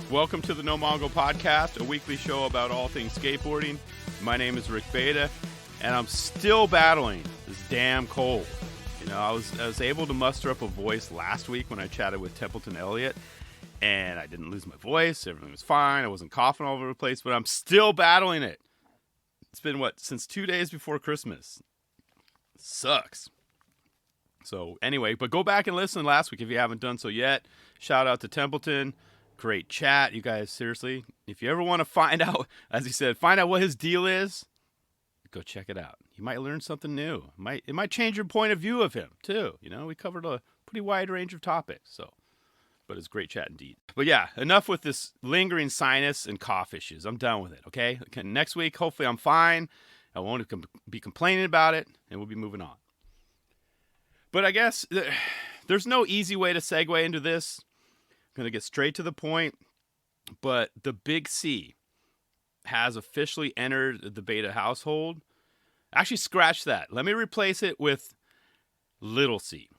Welcome to the No Mongo Podcast, a weekly show about all things skateboarding. My name is Rick Beta, and I'm still battling this damn cold. You know, I was able to muster up a voice last week when I chatted with Templeton Elliott, and I didn't lose my voice. Everything was fine. I wasn't coughing all over the place, but I'm still battling it. It's been, since 2 days before Christmas. It sucks. So anyway, but go back and listen last week if you haven't done so yet. Shout out to Templeton. Great chat, you guys. Seriously, if you ever want to find out, as he said, find out what his deal is, go check it out. You might learn something new. It might change your point of view of him too. You know, we covered a pretty wide range of topics. So, but it's great chat indeed. But yeah, enough with this lingering sinus and cough issues. I'm done with it. Okay, next week, hopefully, I'm fine. I won't be complaining about it, and we'll be moving on. But I guess there's no easy way to segue into this. Going to get straight to the point, but the Big C has officially entered the Beta household. Actually, scratch that. Let me replace it with Little C,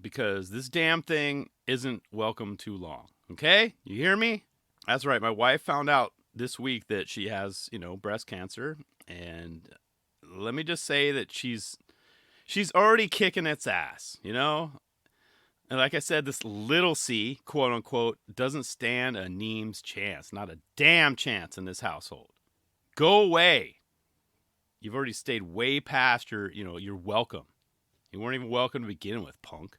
because this damn thing isn't welcome too long. Okay? You hear me? That's right. My wife found out this week that she has, breast cancer, and let me just say that she's already kicking its ass, And like I said, this Little C, quote unquote, doesn't stand a Neem's chance. Not a damn chance in this household. Go away. You've already stayed way past your welcome. You weren't even welcome to begin with, punk.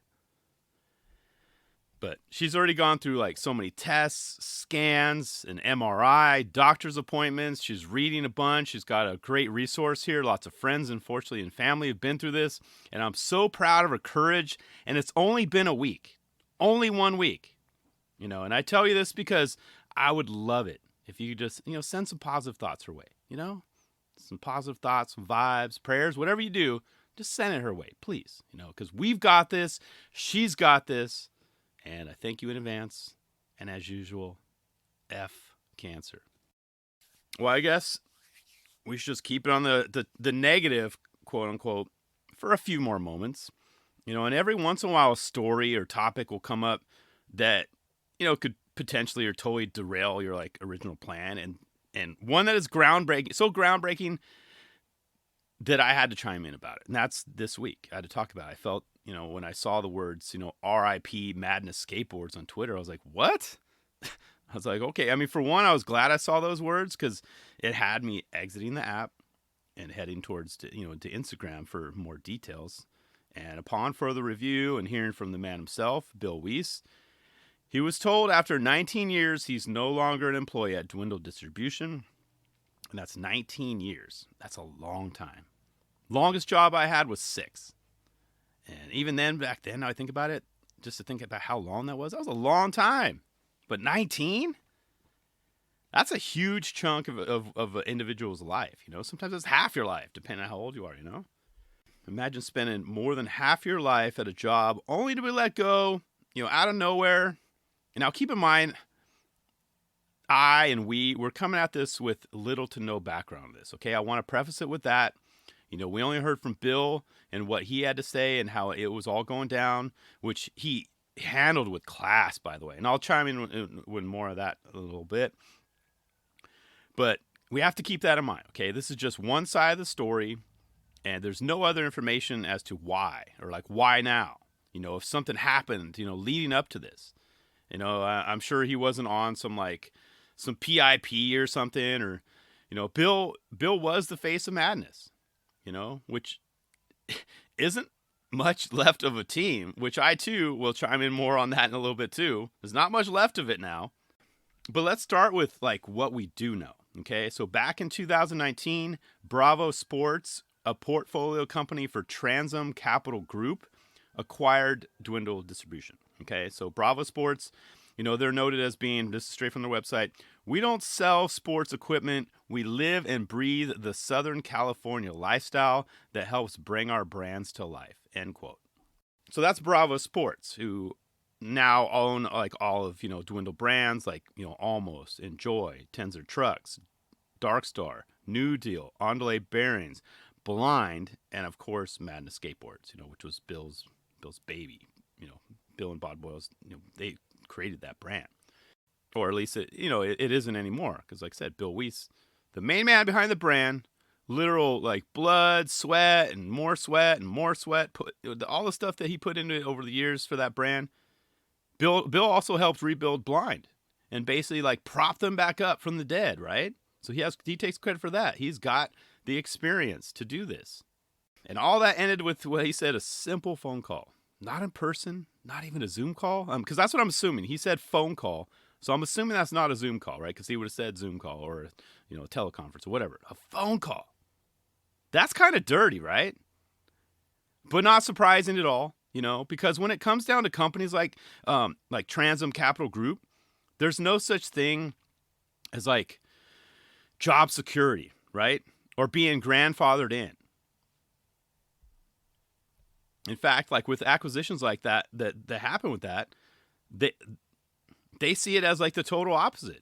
But she's already gone through so many tests, scans, an MRI, doctor's appointments. She's reading a bunch. She's got a great resource here. Lots of friends, unfortunately, and family have been through this. And I'm so proud of her courage. And it's only been a week. Only 1 week. And I tell you this because I would love it if you could just, send some positive thoughts her way. Some positive thoughts, some vibes, prayers, whatever you do, just send it her way, please. Because we've got this. She's got this. And I thank you in advance. And as usual, F cancer. Well, I guess we should just keep it on the negative, quote unquote, for a few more moments. And every once in a while, a story or topic will come up that, could potentially or totally derail your original plan. And one that is groundbreaking, so groundbreaking that I had to chime in about it. And that's this week. I had to talk about it. I felt, when I saw the words, RIP Madness Skateboards on Twitter, I was like, what? I was like, okay. I mean, for one, I was glad I saw those words because it had me exiting the app and heading towards, to Instagram for more details. And upon further review and hearing from the man himself, Bill Weiss, he was told after 19 years he's no longer an employee at Dwindle Distribution. And that's 19 years. That's a long time. Longest job I had was 6. And even then, back then, now I think about it, just to think about how long that was a long time. But 19? That's a huge chunk of an individual's life, Sometimes it's half your life, depending on how old you are, Imagine spending more than half your life at a job only to be let go, out of nowhere. And now keep in mind, we're coming at this with little to no background on this, okay? I want to preface it with that. We only heard from Bill and what he had to say and how it was all going down, which he handled with class, by the way. And I'll chime in with more of that a little bit. But we have to keep that in mind, okay? This is just one side of the story, and there's no other information as to why, or why now? If something happened, leading up to this. I'm sure he wasn't on some PIP or something, or, Bill was the face of madness. Which isn't much left of a team, which I, too, will chime in more on that in a little bit, too. There's not much left of it now. But let's start with, what we do know, okay? So back in 2019, Bravo Sports, a portfolio company for Transom Capital Group, acquired Dwindle Distribution, okay? So Bravo Sports, they're noted as being, this is straight from their website, we don't sell sports equipment. We live and breathe the Southern California lifestyle that helps bring our brands to life, end quote. So that's Bravo Sports, who now own all of, Dwindle brands Almost, Enjoy, Tenzer Trucks, Darkstar, New Deal, Andale Bearings, Blind, and of course Madness Skateboards, which was Bill's baby. Bill and Bob Boyles, they created that brand, or at least it isn't anymore, because like I said, Bill Weiss, the main man behind the brand, literal like blood, sweat, and more sweat and more sweat, all the stuff that he put into it over the years for that brand. Bill also helped rebuild Blind and basically like prop them back up from the dead, right? So he takes credit for that. He's got the experience to do this. And all that ended with what he said, a simple phone call. Not in person, not even a Zoom call. Because that's what I'm assuming. He said phone call. So I'm assuming that's not a Zoom call, right? Because he would have said Zoom call or, a teleconference or whatever. A phone call. That's kind of dirty, right? But not surprising at all, because when it comes down to companies like Transom Capital Group, there's no such thing as like job security, right? Or being grandfathered in. In fact, like with acquisitions like that happen with that, they see it as like the total opposite.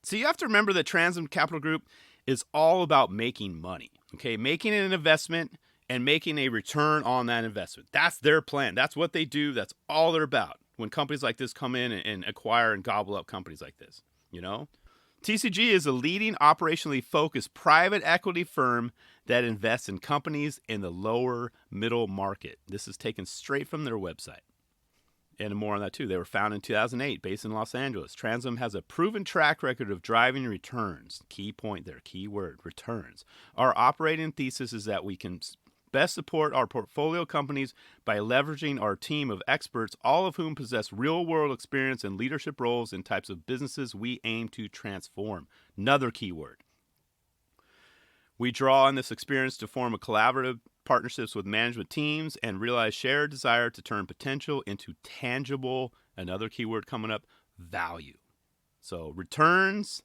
So you have to remember that Transom Capital Group is all about making money, okay? Making an investment and making a return on that investment. That's their plan. That's what they do. That's all they're about when companies like this come in and acquire and gobble up companies like this, TCG is a leading operationally focused private equity firm that invests in companies in the lower middle market. This is taken straight from their website. And more on that too. They were founded in 2008, based in Los Angeles. Transom has a proven track record of driving returns. Key point there, key word, returns. Our operating thesis is that we can best support our portfolio companies by leveraging our team of experts, all of whom possess real-world experience and leadership roles in types of businesses we aim to transform. Another key word. We draw on this experience to form a collaborative partnerships with management teams and realize shared desire to turn potential into tangible, another keyword coming up, value. So returns,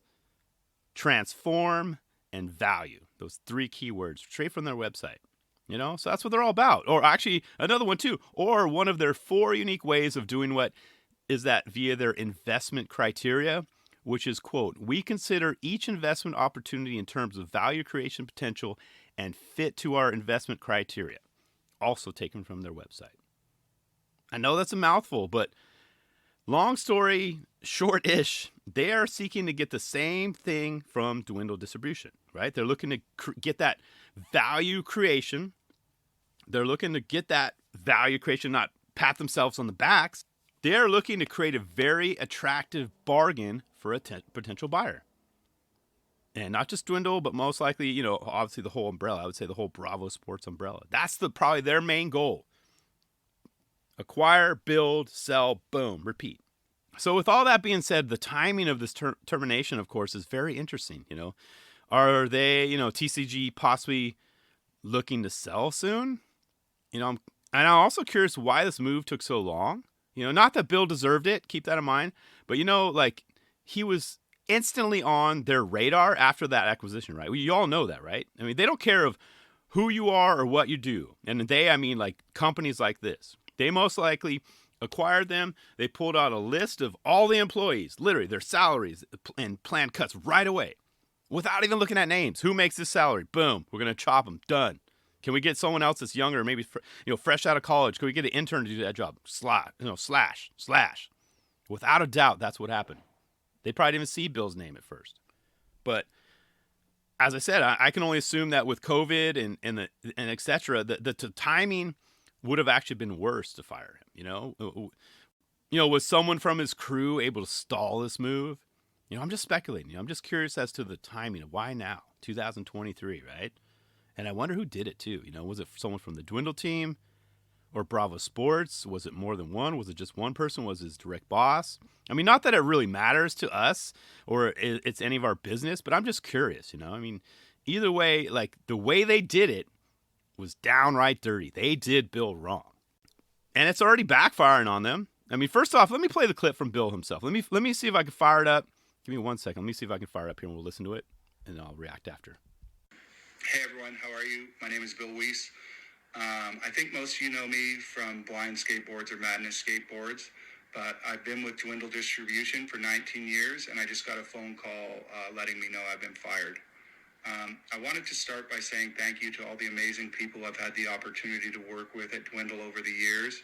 transform, and value. Those three keywords straight from their website. So that's what they're all about. Or actually, another one too, or one of their 4 unique ways of doing what is that via their investment criteria, which is, quote, we consider each investment opportunity in terms of value creation potential and fit to our investment criteria. Also taken from their website. I know that's a mouthful, but long story short-ish, they are seeking to get the same thing from Dwindle Distribution, right? They're looking to get that value creation. They're looking to get that value creation, not pat themselves on the backs. They're looking to create a very attractive bargain for a potential buyer. And not just Dwindle, but most likely, obviously the whole umbrella. I would say the whole Bravo Sports umbrella. That's probably their main goal. Acquire, build, sell, boom, repeat. So with all that being said, the timing of this termination, of course, is very interesting. Are they, TCG possibly looking to sell soon? And I'm also curious why this move took so long. Not that Bill deserved it. Keep that in mind. But, he was instantly on their radar after that acquisition, right? You all know that, right? I mean, they don't care of who you are or what you do. And I mean like companies like this. They most likely acquired them. They pulled out a list of all the employees, literally their salaries, and planned cuts right away without even looking at names. Who makes this salary? Boom. We're going to chop them. Done. Can we get someone else that's younger, maybe fresh out of college? Can we get an intern to do that job? Slash. Without a doubt, that's what happened. They probably didn't even see Bill's name at first. But as I said, I can only assume that with COVID and et cetera, the timing would have actually been worse to fire him. Was someone from his crew able to stall this move? I'm just speculating. I'm just curious as to the timing of why now, 2023, right? And I wonder who did it too. Was it someone from the Dwindle team or Bravo Sports? Was it more than one? Was it just one person? Was his direct boss? I mean, not that it really matters to us or it's any of our business, but I'm just curious, I mean, either way, like the way they did it was downright dirty. They did Bill wrong. And it's already backfiring on them. I mean, first off, let me play the clip from Bill himself. Let me see if I can fire it up. Give me 1 second. Let me see if I can fire it up here and we'll listen to it and I'll react after. Hey everyone, how are you? My name is Bill Weiss. I think most of you know me from Blind Skateboards or Madness Skateboards, but I've been with Dwindle Distribution for 19 years, and I just got a phone call letting me know I've been fired. I wanted to start by saying thank you to all the amazing people I've had the opportunity to work with at Dwindle over the years.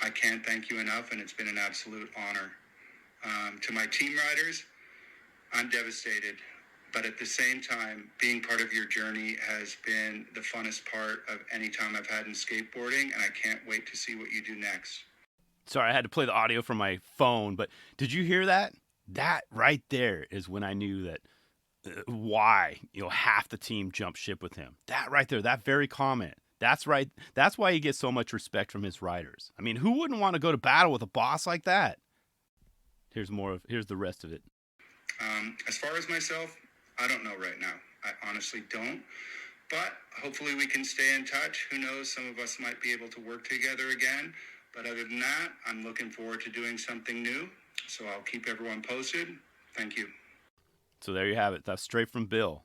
I can't thank you enough, and it's been an absolute honor. To my team riders, I'm devastated, but at the same time, being part of your journey has been the funnest part of any time I've had in skateboarding, and I can't wait to see what you do next. Sorry, I had to play the audio from my phone, but did you hear that? That right there is when I knew that why half the team jumped ship with him. That right there, that very comment. That's right. That's why he gets so much respect from his riders. I mean, who wouldn't want to go to battle with a boss like that? Here's the rest of it. As far as myself, I don't know right now. I honestly don't. But hopefully we can stay in touch. Who knows? Some of us might be able to work together again. But other than that, I'm looking forward to doing something new. So I'll keep everyone posted. Thank you. So there you have it. That's straight from Bill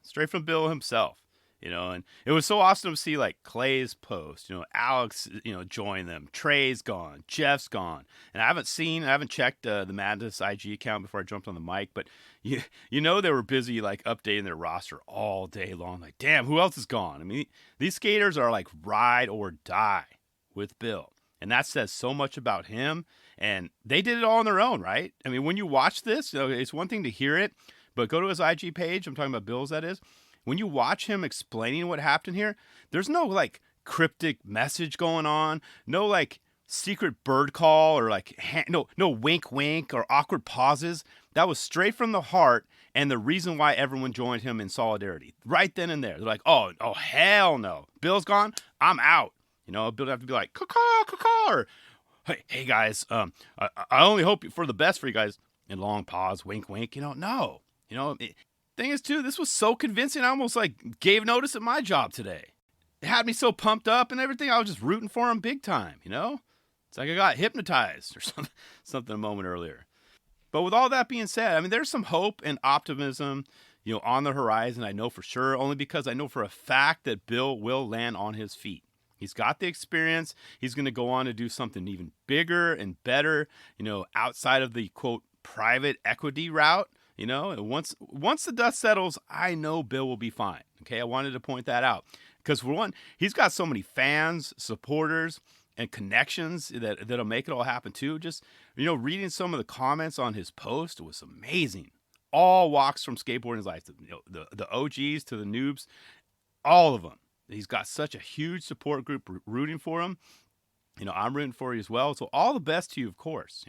himself. And it was so awesome to see like Clay's post, Alex, join them. Trey's gone. Jeff's gone. And I haven't checked the Madness IG account before I jumped on the mic, but they were busy like updating their roster all day long. Like, damn, who else is gone? I mean, these skaters are like ride or die with Bill. And that says so much about him. And they did it all on their own, right? I mean, when you watch this, it's one thing to hear it, but go to his IG page. I'm talking about Bill's, that is. When you watch him explaining what happened here, there's no like cryptic message going on, no like secret bird call or like no wink wink or awkward pauses. That was straight from the heart and the reason why everyone joined him in solidarity right then and there. They're like, oh hell no, Bill's gone, I'm out. Bill would have to be like caw, or hey guys, I only hope for the best for you guys. And long pause, wink wink. No. Thing is, too, this was so convincing. I almost like gave notice at my job today. It had me so pumped up and everything. I was just rooting for him big time. It's like I got hypnotized or something a moment earlier. But with all that being said, I mean, there's some hope and optimism, on the horizon. I know for sure, only because I know for a fact that Bill will land on his feet. He's got the experience. He's going to go on to do something even bigger and better, outside of the quote private equity route. Once the dust settles, I know Bill will be fine. Okay, I wanted to point that out because for one, he's got so many fans, supporters, and connections that'll make it all happen too. Just reading some of the comments on his post was amazing. All walks from skateboarding's life, the OGs to the noobs, all of them. He's got such a huge support group rooting for him. I'm rooting for you as well. So all the best to you, of course.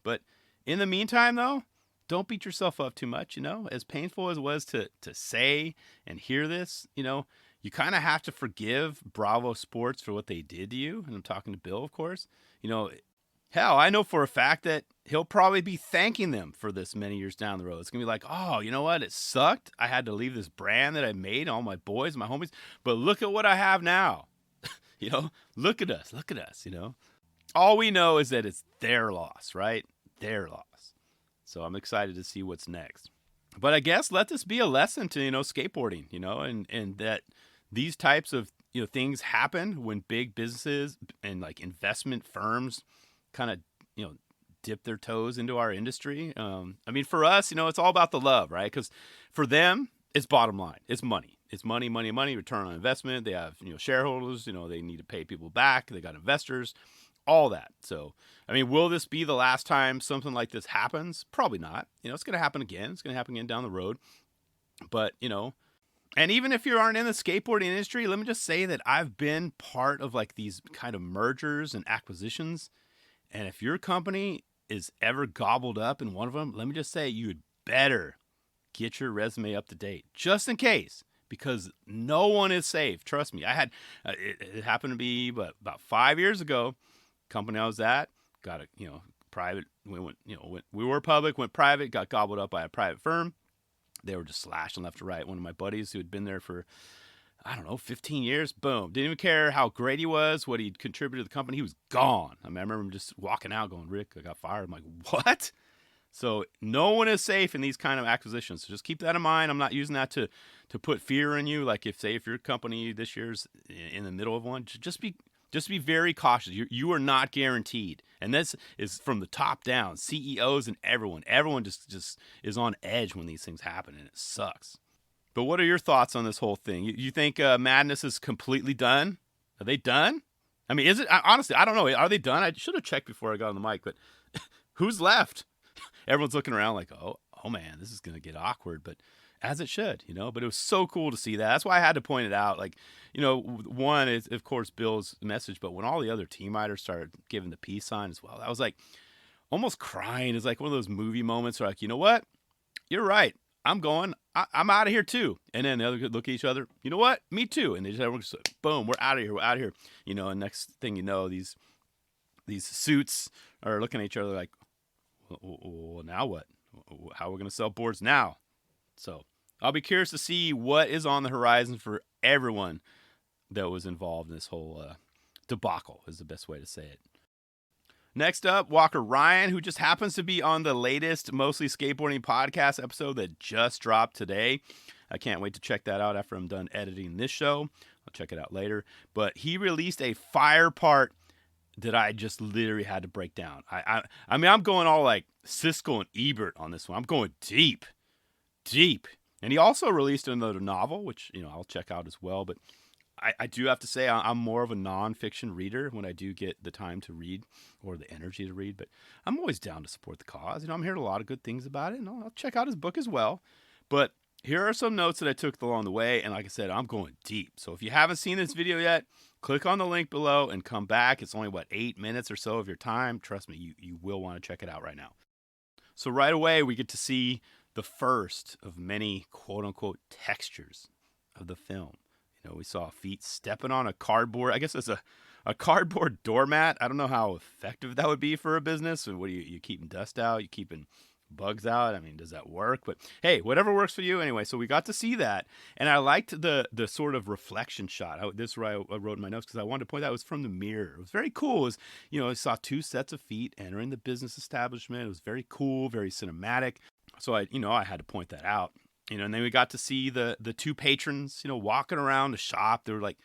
But in the meantime, though, don't beat yourself up too much, as painful as it was to say and hear this, you kind of have to forgive Bravo Sports for what they did to you. And I'm talking to Bill, of course. Hell, I know for a fact that he'll probably be thanking them for this many years down the road. It's going to be like, oh, you know what? It sucked. I had to leave this brand that I made, all my boys, my homies. But look at what I have now. Look at us. All we know is that it's their loss, right? Their loss. So I'm excited to see what's next. But I guess let this be a lesson to, skateboarding, and that these types of, things happen when big businesses and like investment firms kind of, dip their toes into our industry. I mean, for us, it's all about the love, right? Because for them, it's bottom line. It's money. It's money, return on investment. They have, shareholders, they need to pay people back. They got investors. All that. So, I mean, will this be the last time something like this happens? Probably not. It's going to happen again. It's going to happen again down the road. But, and even if you aren't in the skateboarding industry, let me just say that I've been part of like these kind of mergers and acquisitions. And if your company is ever gobbled up in one of them, let me just say you'd better get your resume up to date just in case. Because no one is safe. Trust me. I had, it happened to be about 5 years ago. Company I was at got a private. We were public, went private, got gobbled up by a private firm. They were just slashing left to right. One of my buddies who had been there for 15 years, boom, didn't even care how great he was, what he'd contributed to the company. He was gone. I mean, I remember him just walking out, going, "Rick, I got fired." I'm like, "What?" So no one is safe in these kind of acquisitions. So just keep that in mind. I'm not using that to put fear in you. Like if your company this year's in the middle of one, just be very cautious. You are not guaranteed. And this is from the top down, CEOs and everyone. Everyone just is on edge when these things happen, and it sucks. But what are your thoughts on this whole thing? You think Madness is completely done? Are they done? I mean, is it? Honestly, I don't know. Are they done? I should have checked before I got on the mic, but who's left? Everyone's looking around like, oh man, this is going to get awkward, but as it should, But it was so cool to see that. That's why I had to point it out. Like, one is, of course, Bill's message, but when all the other team writers started giving the peace sign as well, I was like almost crying. It's like one of those movie moments where like, you know what? You're right. I'm going. I'm out of here too. And then the other could look at each other. You know what? Me too. And they just boom, we're out of here. We're out of here. And next thing you know, these suits are looking at each other like, well, now what? How are we going to sell boards now? So I'll be curious to see what is on the horizon for everyone that was involved in this whole debacle is the best way to say it. Next up, Walker Ryan, who just happens to be on the latest Mostly Skateboarding podcast episode that just dropped today. I can't wait to check that out after I'm done editing this show. I'll check it out later. But he released a fire part that I just literally had to break down. I mean, I'm going all like Siskel and Ebert on this one. I'm going deep. And he also released another novel, which, I'll check out as well. But I do have to say I'm more of a nonfiction reader when I do get the time to read or the energy to read. But I'm always down to support the cause. I'm hearing a lot of good things about it, and I'll check out his book as well. But here are some notes that I took along the way, and like I said, I'm going deep. So if you haven't seen this video yet, click on the link below and come back. It's only, 8 minutes or so of your time. Trust me, you will want to check it out right now. So right away, we get to see the first of many quote-unquote textures of the film. We saw feet stepping on a cardboard. I guess it's a cardboard doormat. I don't know how effective that would be for a business. What are you keeping dust out? You keeping bugs out? I mean, does that work? But hey, whatever works for you. Anyway, so we got to see that. And I liked the sort of reflection shot. This is where I wrote in my notes because I wanted to point out it was from the mirror. It was very cool. It was, I saw two sets of feet entering the business establishment. It was very cool, very cinematic. So I had to point that out. And then we got to see the two patrons, walking around the shop. There were like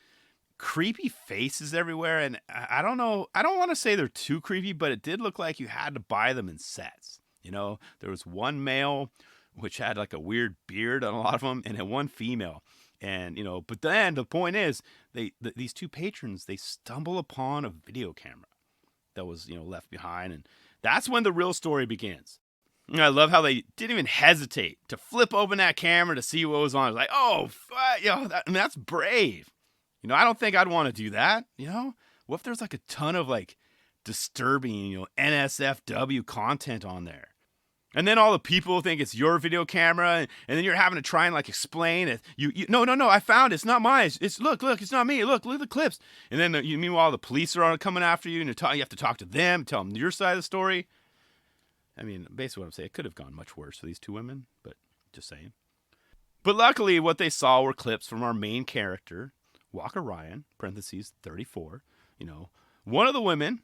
creepy faces everywhere. And I don't know. I don't want to say they're too creepy, but it did look like you had to buy them in sets. There was one male, which had like a weird beard on a lot of them, and then one female. And, but then the point is these two patrons, they stumble upon a video camera that was, left behind. And that's when the real story begins. I love how they didn't even hesitate to flip open that camera to see what was on. It was like, oh, that's brave. I don't think I'd want to do that. What if there's like a ton of like disturbing, NSFW content on there? And then all the people think it's your video camera, and then you're having to try and like explain it. No, I found it. It's not mine. It's look, it's not me. Look at the clips. And then meanwhile the police are coming after you, and you have to talk to them, tell them your side of the story. I mean, basically what I'm saying, it could have gone much worse for these two women, but just saying. But luckily, what they saw were clips from our main character, Walker Ryan, parentheses 34. One of the women,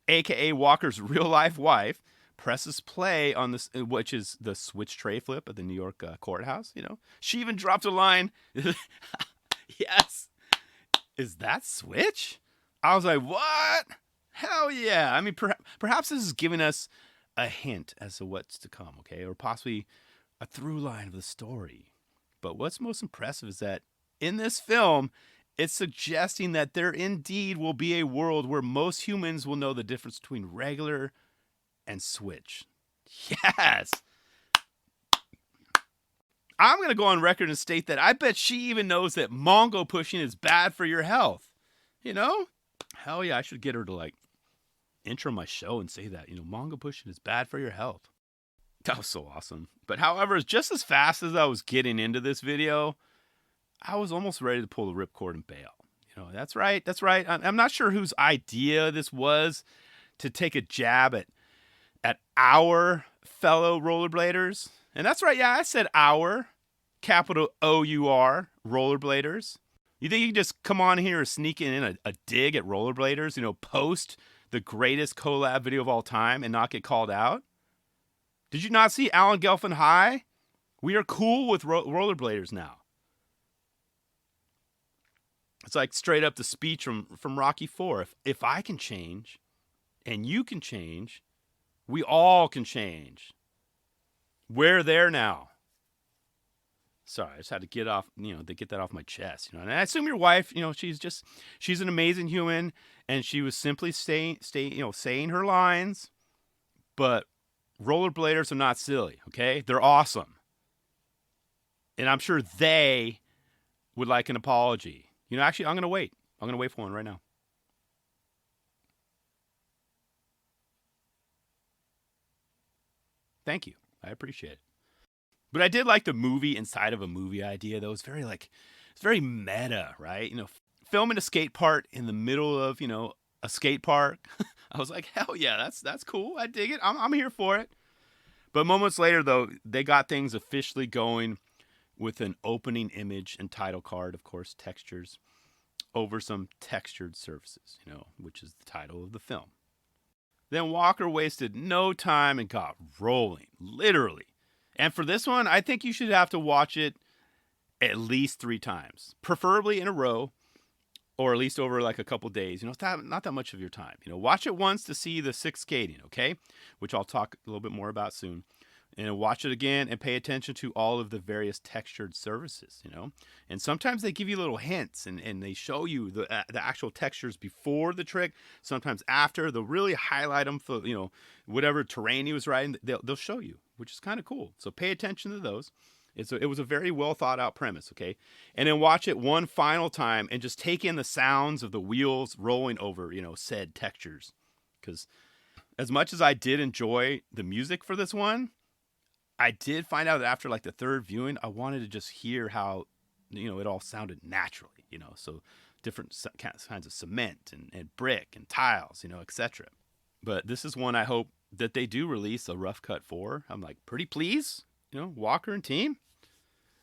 a.k.a. Walker's real-life wife, presses play on this, which is the switch tray flip at the New York courthouse. She even dropped a line. Yes. Is that switch? I was like, what? Hell yeah. I mean, perhaps this is giving us a hint as to what's to come, okay? Or possibly a through line of the story. But what's most impressive is that in this film, it's suggesting that there indeed will be a world where most humans will know the difference between regular and switch. Yes! I'm going to go on record and state that I bet she even knows that Mongo pushing is bad for your health. Hell yeah, I should get her to like intro my show and say that, Mongo pushing is bad for your health. That was so awesome. But however, just as fast as I was getting into this video, I was almost ready to pull the ripcord and bail. That's right. I'm not sure whose idea this was to take a jab at our fellow rollerbladers. And that's right, yeah, I said our, capital O-U-R, rollerbladers. You think you can just come on here and sneak in a dig at rollerbladers, post the greatest collab video of all time and not get called out? Did you not see Alan Gelfand High? We are cool with rollerbladers now. It's like straight up the speech from Rocky IV. If I can change and you can change, we all can change. We're there now. Sorry, I just had to get off, to get that off my chest, And I assume your wife, she's an amazing human, and she was simply saying her lines. But rollerbladers are not silly, okay? They're awesome, and I'm sure they would like an apology. Actually, I'm gonna wait. I'm gonna wait for one right now. Thank you. I appreciate it. But I did like the movie inside of a movie idea, though. It's very it's very meta, right? Filming a skate park in the middle of, a skate park. I was like, hell yeah, that's cool. I dig it. I'm here for it. But moments later, though, they got things officially going with an opening image and title card, of course, textures, over some textured surfaces, which is the title of the film. Then Walker wasted no time and got rolling, literally. And for this one, I think you should have to watch it at least 3 times, preferably in a row, or at least over like a couple days. It's not that much of your time. Watch it once to see the 6 skating, okay? Which I'll talk a little bit more about soon. And watch it again and pay attention to all of the various textured surfaces, And sometimes they give you little hints and they show you the actual textures before the trick. Sometimes after, they'll really highlight them for, whatever terrain he was riding, they'll show you, which is kind of cool. So pay attention to those. It was a very well thought out premise, okay? And then watch it one final time and just take in the sounds of the wheels rolling over, said textures. Because as much as I did enjoy the music for this one, I did find out that after like the 3rd viewing, I wanted to just hear how, it all sounded naturally, so different kinds of cement and brick and tiles, etc. But this is one I hope that they do release a rough cut for. I'm like, pretty please, Walker and team.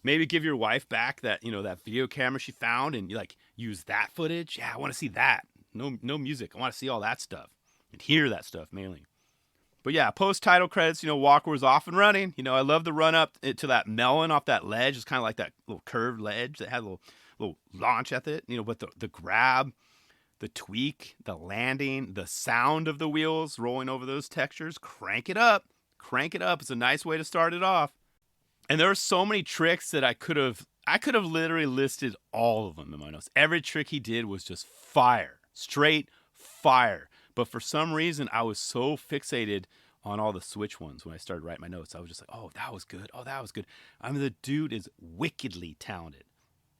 Maybe give your wife back that, that video camera she found and use that footage. Yeah, I want to see that. No music. I want to see all that stuff and hear that stuff mainly. But yeah, post-title credits, Walker was off and running. I love the run up to that melon off that ledge. It's kind of like that little curved ledge that had a little launch at it. But the grab, the tweak, the landing, the sound of the wheels rolling over those textures, crank it up. Crank it up. It's a nice way to start it off. And there are so many tricks that I could have literally listed all of them in my notes. Every trick he did was just fire. Straight fire. But for some reason, I was so fixated on all the switch ones when I started writing my notes. I was just like, oh, that was good. Oh, that was good. I mean, the dude is wickedly talented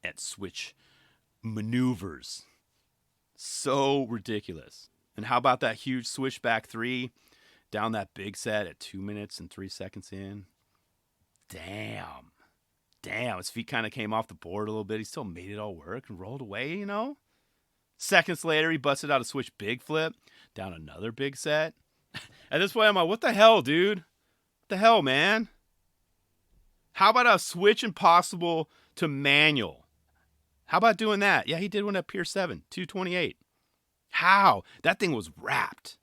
at switch maneuvers. So ridiculous. And how about that huge switchback 3 down that big set at 2 minutes and 3 seconds in? Damn. His feet kind of came off the board a little bit. He still made it all work and rolled away, Seconds later, he busted out a switch big flip down another big set. At this point, I'm like, what the hell, dude? What the hell, man? How about a switch impossible to manual? How about doing that? Yeah, he did one at Pier 7, 228. How? That thing was wrapped.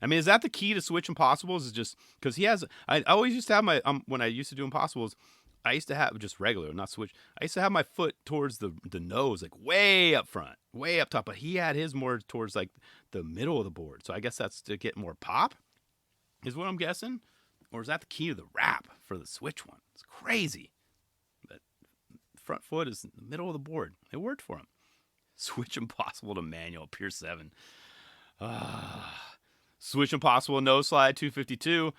I mean, is that the key to Switch Impossibles? Is just because he has. I always used to have my when I used to do Impossibles, I used to have just regular, not Switch. I used to have my foot towards the nose, like way up front, way up top. But he had his more towards like the middle of the board. So I guess that's to get more pop, is what I'm guessing. Or is that the key to the wrap for the Switch one? It's crazy. But front foot is in the middle of the board. It worked for him. Switch Impossible to manual, Pier 7. Switch Impossible no slide 252.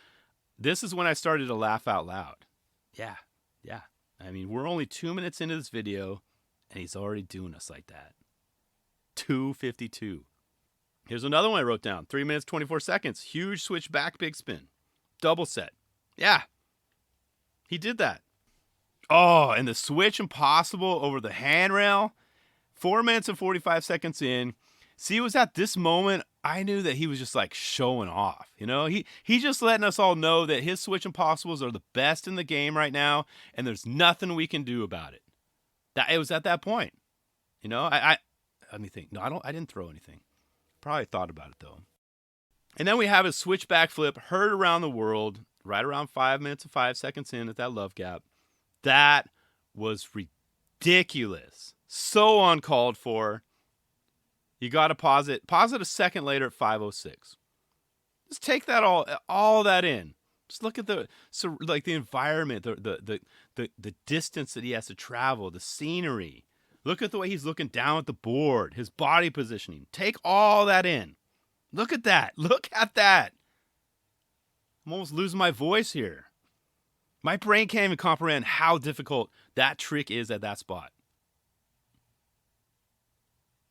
This is when I started to laugh out loud. Yeah. I mean, we're only 2 minutes into this video, and he's already doing us like that. 252. Here's another one I wrote down. 3 minutes, 24 seconds. Huge switch back, big spin. Double set. Yeah. He did that. Oh, and the Switch Impossible over the handrail. 4 minutes and 45 seconds in. See, it was at this moment I knew that he was just like showing off. He's just letting us all know that his Switch Impossibles are the best in the game right now, and there's nothing we can do about it. It was at that point. I let me think. No, I didn't throw anything. Probably thought about it though. And then we have his switchback flip heard around the world, right around 5 minutes and 5 seconds in at that love gap. That was ridiculous. So uncalled for. You got to pause it. Pause it a second later at 5:06. Just take that all that in. Just look at the the environment, the distance that he has to travel, the scenery. Look at the way he's looking down at the board, his body positioning. Take all that in. Look at that. Look at that. I'm almost losing my voice here. My brain can't even comprehend how difficult that trick is at that spot.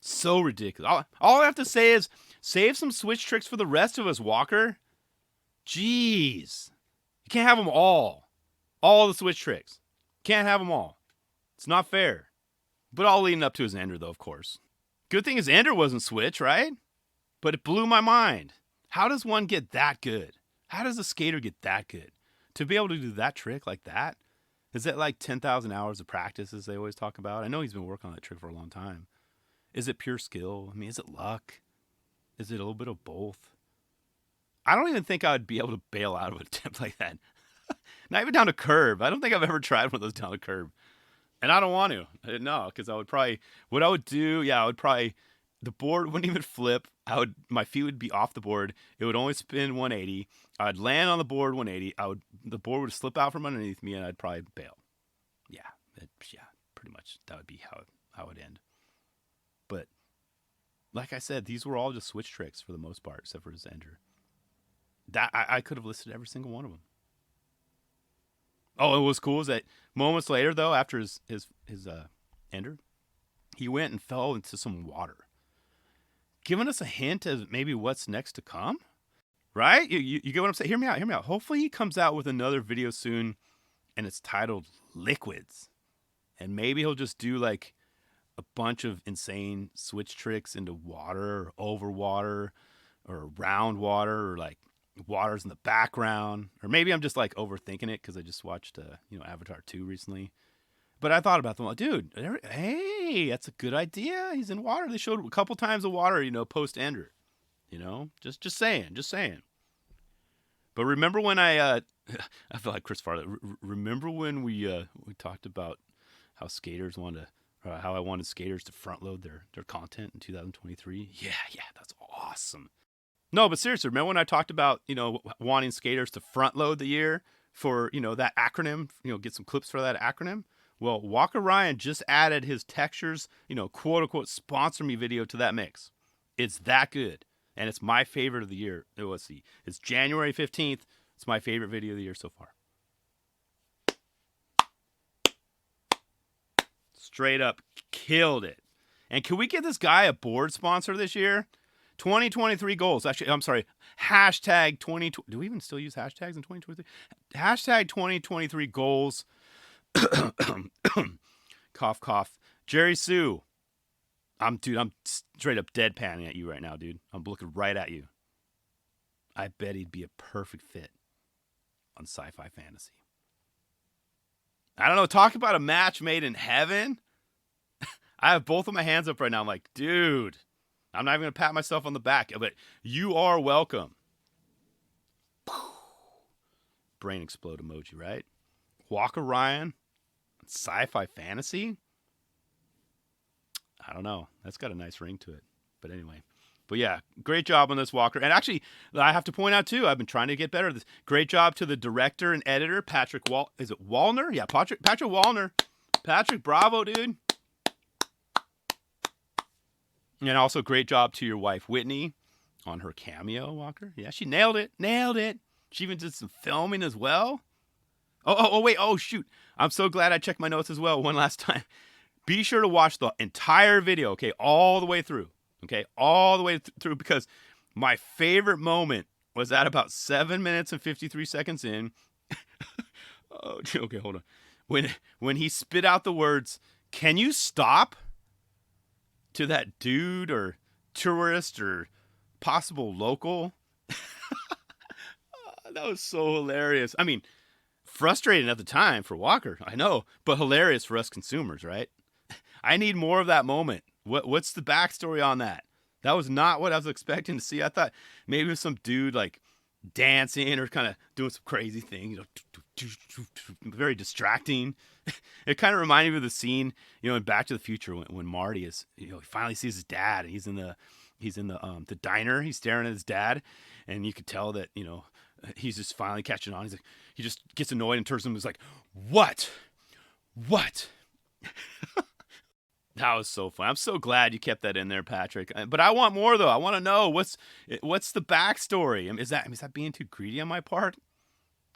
So ridiculous. All I have to say is save some switch tricks for the rest of us, Walker. Jeez. You can't have them all. All the switch tricks. Can't have them all. It's not fair. But all leading up to his ender, though, of course. Good thing his ender wasn't switch, right? But it blew my mind. How does one get that good? How does a skater get that good? To be able to do that trick like that? Is that like 10,000 hours of practice, as they always talk about? I know he's been working on that trick for a long time. Is it pure skill? I mean, is it luck? Is it a little bit of both? I don't even think I would be able to bail out of an attempt like that. Not even down a curve. I don't think I've ever tried one of those down a curve. And I don't want to. No, because I would probably, what I would do, I would probably, the board wouldn't even flip. My feet would be off the board. It would only spin 180. I'd land on the board 180. The board would slip out from underneath me and I'd probably bail. Yeah, pretty much. That would be how it would end. But like I said, these were all just switch tricks for the most part, except for his ender. That I could have listed every single one of them. Oh, and what was cool is that moments later, though, after his ender, he went and fell into some water, giving us a hint of maybe what's next to come. Right? You get what I'm saying? Hear me out. Hopefully he comes out with another video soon, and it's titled Liquids. And maybe he'll just do like a bunch of insane switch tricks into water or over water or around water or like water's in the background. Or maybe I'm just like overthinking it because I just watched Avatar 2 recently. But I thought about them like, dude, hey, that's a good idea. He's in water. They showed a couple times of water, post ender. Just saying. But remember when I feel like Chris Farley. Remember when we talked about how skaters how I wanted skaters to front load their content in 2023? Yeah, that's awesome. No, but seriously, remember when I talked about, wanting skaters to front load the year for, that acronym, get some clips for that acronym? Well, Walker Ryan just added his Textures, quote unquote sponsor me video to that mix. It's that good. And it's my favorite of the year. Let's see. It's January 15th. It's my favorite video of the year so far. Straight up killed it. And can we get this guy a board sponsor this year? 2023 goals. Actually, I'm sorry. Hashtag 2020. Do we even still use hashtags in 2023? Hashtag 2023 goals. Cough, cough. Jerry Sue. I'm straight up deadpanning at you right now, dude. I'm looking right at you. I bet he'd be a perfect fit on Sci-Fi Fantasy. I don't know. Talk about a match made in heaven. I have both of my hands up right now. I'm like, dude, I'm not even going to pat myself on the back, but you are welcome. Brain explode emoji, right? Walker Ryan, Sci-Fi Fantasy. I don't know. That's got a nice ring to it. But anyway. But yeah, great job on this, Walker. And actually, I have to point out, too, I've been trying to get better at this. Great job to the director and editor, Patrick Is it Wallner? Yeah, Patrick Wallner. Patrick, bravo, dude. And also great job to your wife, Whitney, on her cameo, Walker. Yeah, she nailed it. She even did some filming as well. Wait. Oh, shoot. I'm so glad I checked my notes as well one last time. Be sure to watch the entire video, okay, all the way through. Okay, all the way through, because my favorite moment was at about 7 minutes and 53 seconds in. Okay, hold on. When he spit out the words, "Can you stop?" to that dude or tourist or possible local. That was so hilarious. I mean, frustrating at the time for Walker, I know, but hilarious for us consumers, right? I need more of that moment. What's the backstory on that? That was not what I was expecting to see. I thought maybe it was some dude like dancing or kind of doing some crazy thing, very distracting. It kind of reminded me of the scene, in Back to the Future when Marty is, he finally sees his dad and he's in the diner. He's staring at his dad, and you could tell that, He's just finally catching on. He just gets annoyed and turns to him and is like, "What? What?" That was so fun. I'm so glad you kept that in there, Patrick. But I want more though. I want to know what's the backstory. Is that being too greedy on my part?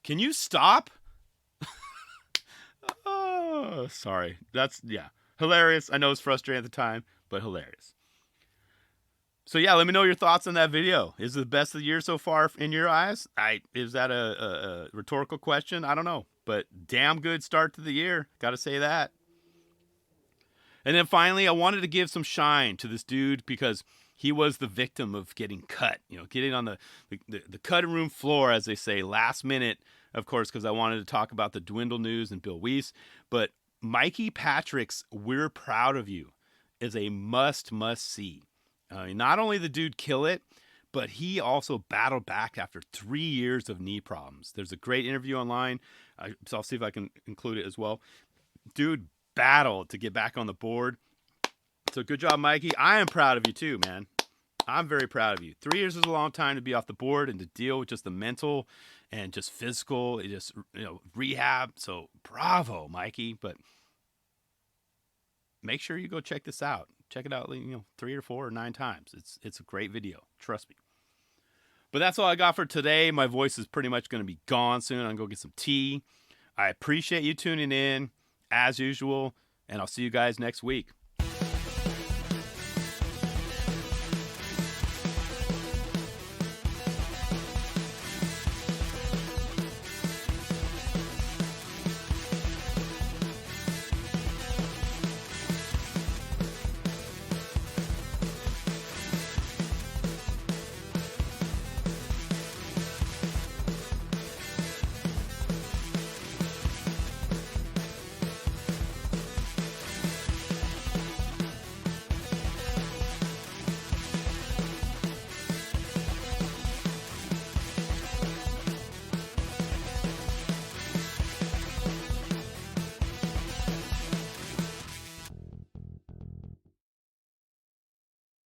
Can you stop? Oh, sorry. That's hilarious. I know it's frustrating at the time, but hilarious. So yeah, let me know your thoughts on that video. Is it the best of the year so far in your eyes? Is that a rhetorical question? I don't know, but damn good start to the year. Got to say that. And then finally, I wanted to give some shine to this dude because he was the victim of getting cut. Getting on the cutting room floor, as they say, last minute, of course, because I wanted to talk about the Dwindle news and Bill Weiss. But Mikey Patrick's "We're Proud of You" is a must see. Not only the dude kill it, but he also battled back after 3 years of knee problems. There's a great interview online, so I'll see if I can include it as well. Dude battled to get back on the board. So good job, Mikey. I am proud of you too, man. I'm very proud of you. 3 years is a long time to be off the board and to deal with just the mental and just physical, rehab. So bravo, Mikey. But make sure you go check this out. Check it out, 3 or 4 or 9 times. It's a great video. Trust me. But that's all I got for today. My voice is pretty much going to be gone soon. I'm going to go get some tea. I appreciate you tuning in, as usual, and I'll see you guys next week.